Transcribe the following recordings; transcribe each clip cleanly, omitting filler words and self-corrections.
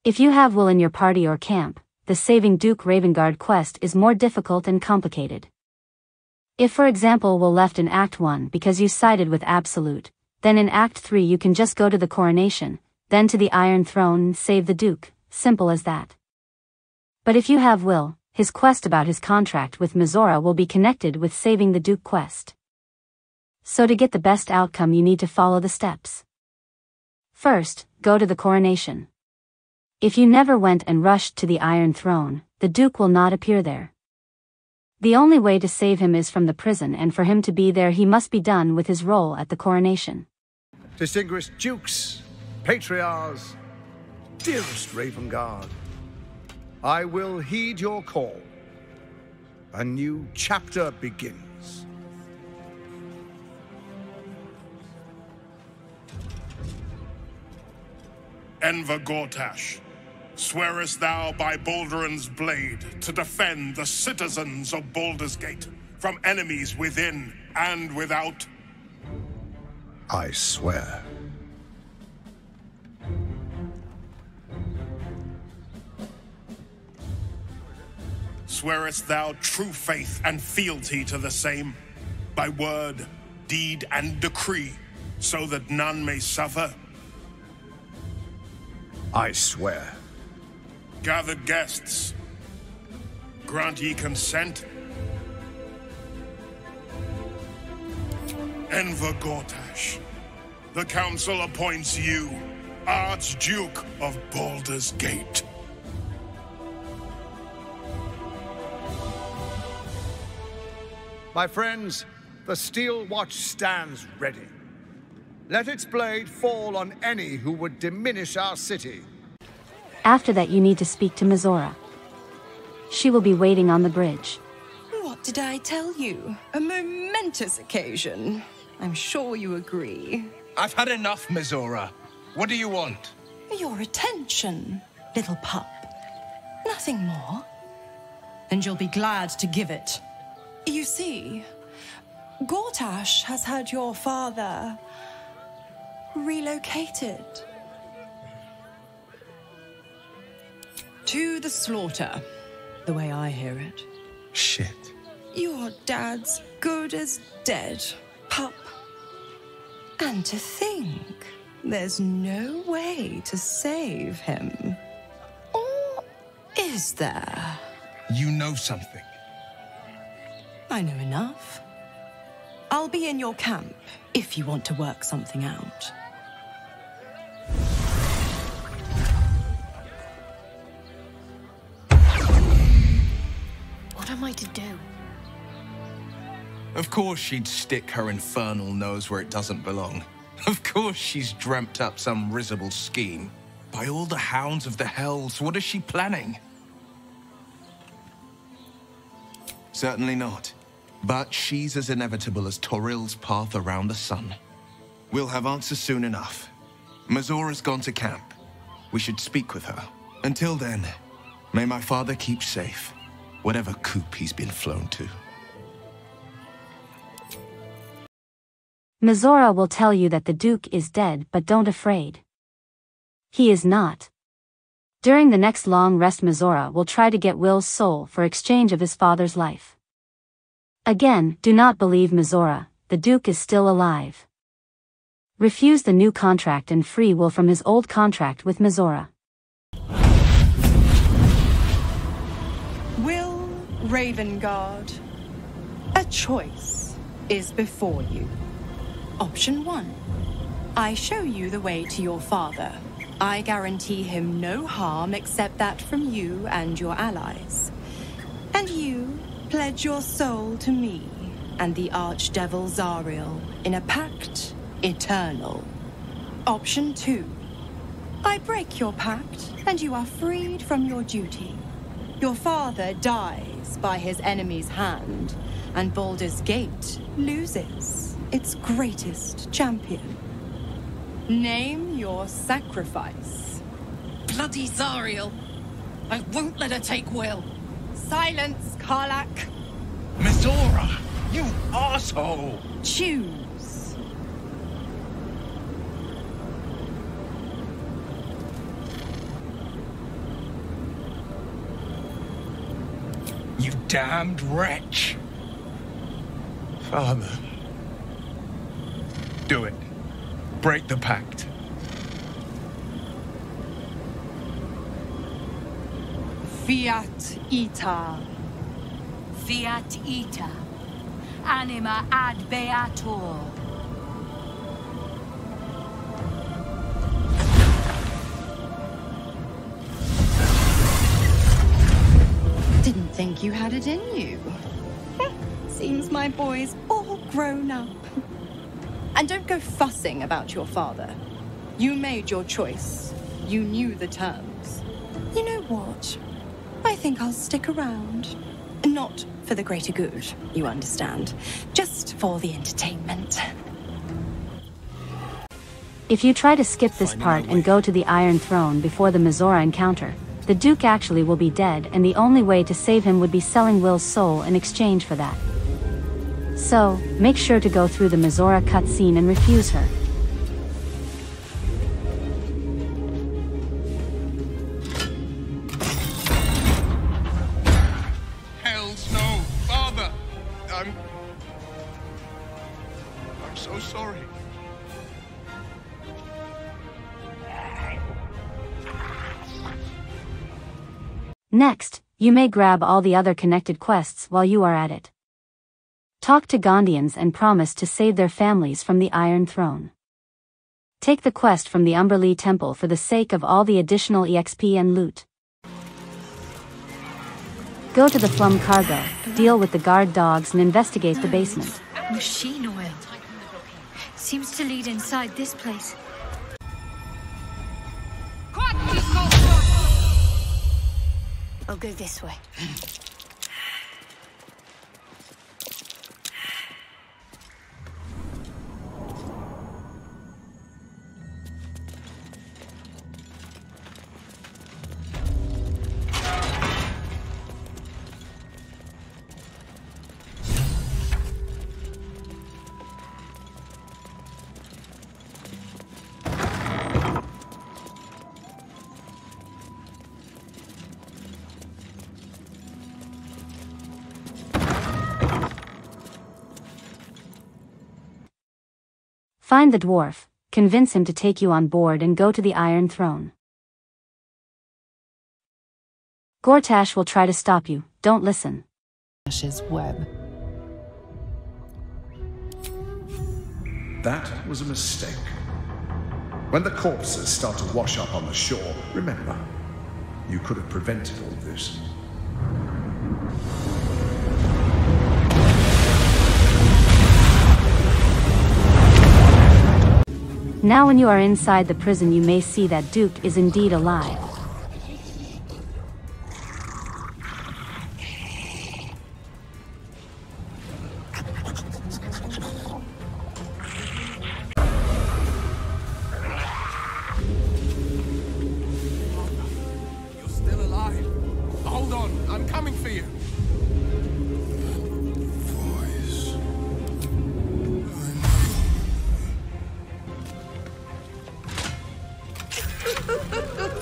If you have Wyll in your party or camp, the saving Duke Ravengard quest is more difficult and complicated. If for example Wyll left in Act 1 because you sided with Absolute, then in Act 3 you can just go to the coronation, then to the Iron Throne and save the Duke, simple as that. But if you have Wyll, his quest about his contract with Mizora will be connected with saving the Duke quest. So to get the best outcome you need to follow the steps. First, go to the coronation. If you never went and rushed to the Iron Throne, the Duke will not appear there. The only way to save him is from the prison, and for him to be there he must be done with his role at the coronation. Distinguished Dukes, Patriarchs, dearest Ravengard, I will heed your call. A new chapter begins. Enver Gortash, swearest thou by Balduran's blade to defend the citizens of Baldur's Gate from enemies within and without? I swear. Swearest thou true faith and fealty to the same, by word, deed, and decree, so that none may suffer? I swear. Gathered guests, grant ye consent? Enver Gortash, the Council appoints you Archduke of Baldur's Gate. My friends, the Steel Watch stands ready. Let its blade fall on any who would diminish our city. After that you need to speak to Mizora. She will be waiting on the bridge. What did I tell you? A momentous occasion. I'm sure you agree. I've had enough, Mizora. What do you want? Your attention, little pup. Nothing more. And you'll be glad to give it. You see, Gortash has had your father relocated to the slaughter, the way I hear it. Shit. Your dad's good as dead, pup. And to think, there's no way to save him. Or is there? You know something. I know enough. I'll be in your camp if you want to work something out. What am I to do? Of course she'd stick her infernal nose where it doesn't belong. Of course she's dreamt up some risible scheme. By all the hounds of the hells, what is she planning? Certainly not. But she's as inevitable as Toril's path around the sun. We'll have answers soon enough. Mizora's gone to camp. We should speak with her. Until then, may my father keep safe, whatever coop he's been flown to. Mizora will tell you that the Duke is dead, but don't afraid. He is not. During the next long rest Mizora will try to get Wyll's soul for exchange of his father's life. Again, do not believe Mizora, the Duke is still alive. Refuse the new contract and free Wyll from his old contract with Mizora. Wyll Ravengard, a choice is before you. Option 1. I show you the way to your father. I guarantee him no harm except that from you and your allies. And you pledge your soul to me and the Archdevil Zariel in a pact eternal. Option 2. I break your pact and you are freed from your duty. Your father dies by his enemy's hand, and Baldur's Gate loses its greatest champion. Name your sacrifice. Bloody Zariel! I won't let her take Wyll. Silence, Karlak. Mizora, you asshole! Choose. You damned wretch! Father. Do it. Break the pact. Fiat ita. Fiat ita. Anima ad beator. Didn't think you had it in you. Seems my boy's all grown up. And don't go fussing about your father. You made your choice. You knew the terms. You know what? I think I'll stick around. Not for the greater good, you understand. Just for the entertainment. If you try to skip this part and go to the Iron Throne before the Mizora encounter, the Duke actually will be dead, and the only way to save him would be selling Wyll's soul in exchange for that. So, make sure to go through the Mizora cutscene and refuse her. Hells no, Father! I'm so sorry. Next, you may grab all the other connected quests while you are at it. Talk to Gondians and promise to save their families from the Iron Throne. Take the quest from the Umberlee Temple for the sake of all the additional EXP and loot. Go to the Flum Cargo, deal with the guard dogs and investigate the basement. Machine oil. Seems to lead inside this place. I'll go this way. Find the dwarf, convince him to take you on board and go to the Iron Throne. Gortash will try to stop you, don't listen. Web. That was a mistake. When the corpses start to wash up on the shore, remember, you could have prevented all this. Now when you are inside the prison you may see that Duke is indeed alive. You're still alive. Hold on, I'm coming for you.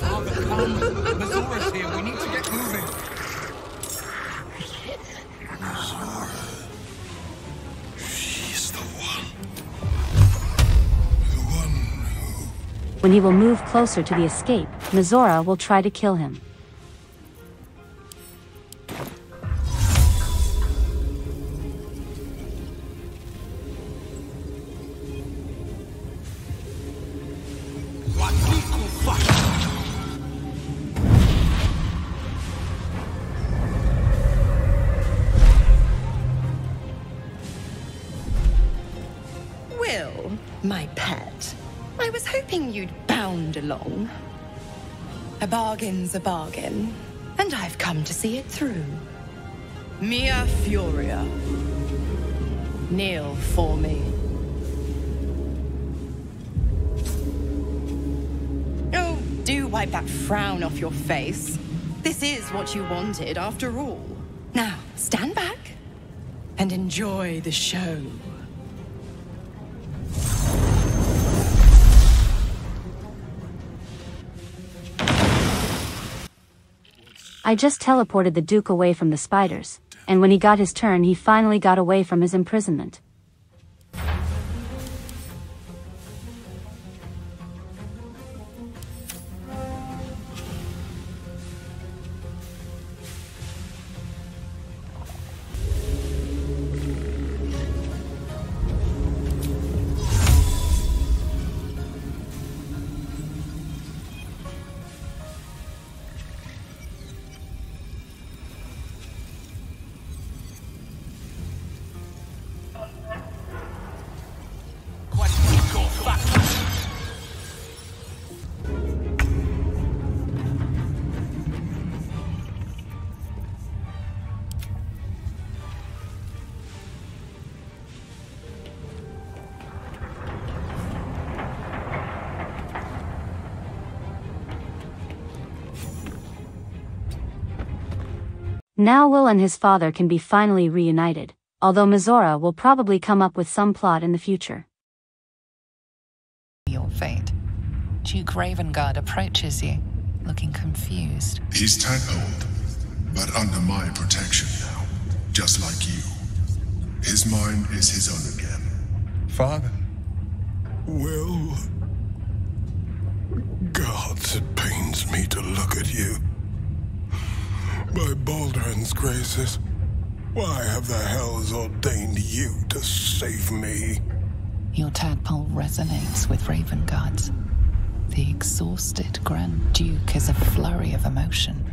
Father, come. Mizora's here. We need to get moving. Mizora. She's the one. The one who... When he will move closer to the escape, Mizora will try to kill him. Wyll, my pet. I was hoping you'd bound along. A bargain's a bargain, and I've come to see it through. Mia Furia. Kneel for me. Oh, do wipe that frown off your face. This is what you wanted after all. Now, stand back and enjoy the show. I just teleported the Duke away from the spiders, and when he got his turn he finally got away from his imprisonment. Now Wyll and his father can be finally reunited, although Mizora will probably come up with some plot in the future. Your fate. Duke Ravengard approaches you, looking confused. He's tadpoled, but under my protection now, just like you. His mind is his own again. Father? Wyll. Gods, it pains me to look at you. By Baldrin's graces, why have the hells ordained you to save me? Your tadpole resonates with Ravengard's. The exhausted Grand Duke is a flurry of emotion.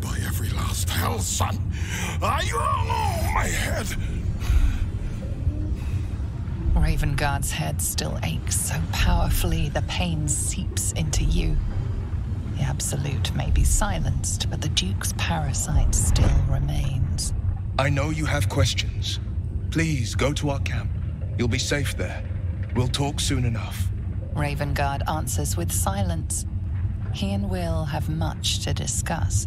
By every last hell, son, my head. Ravengard's head still aches so powerfully the pain seeps into you. The Absolute may be silenced, but the Duke's parasite still remains. I know you have questions. Please, go to our camp. You'll be safe there. We'll talk soon enough. Ravengard answers with silence. He and Wyll have much to discuss.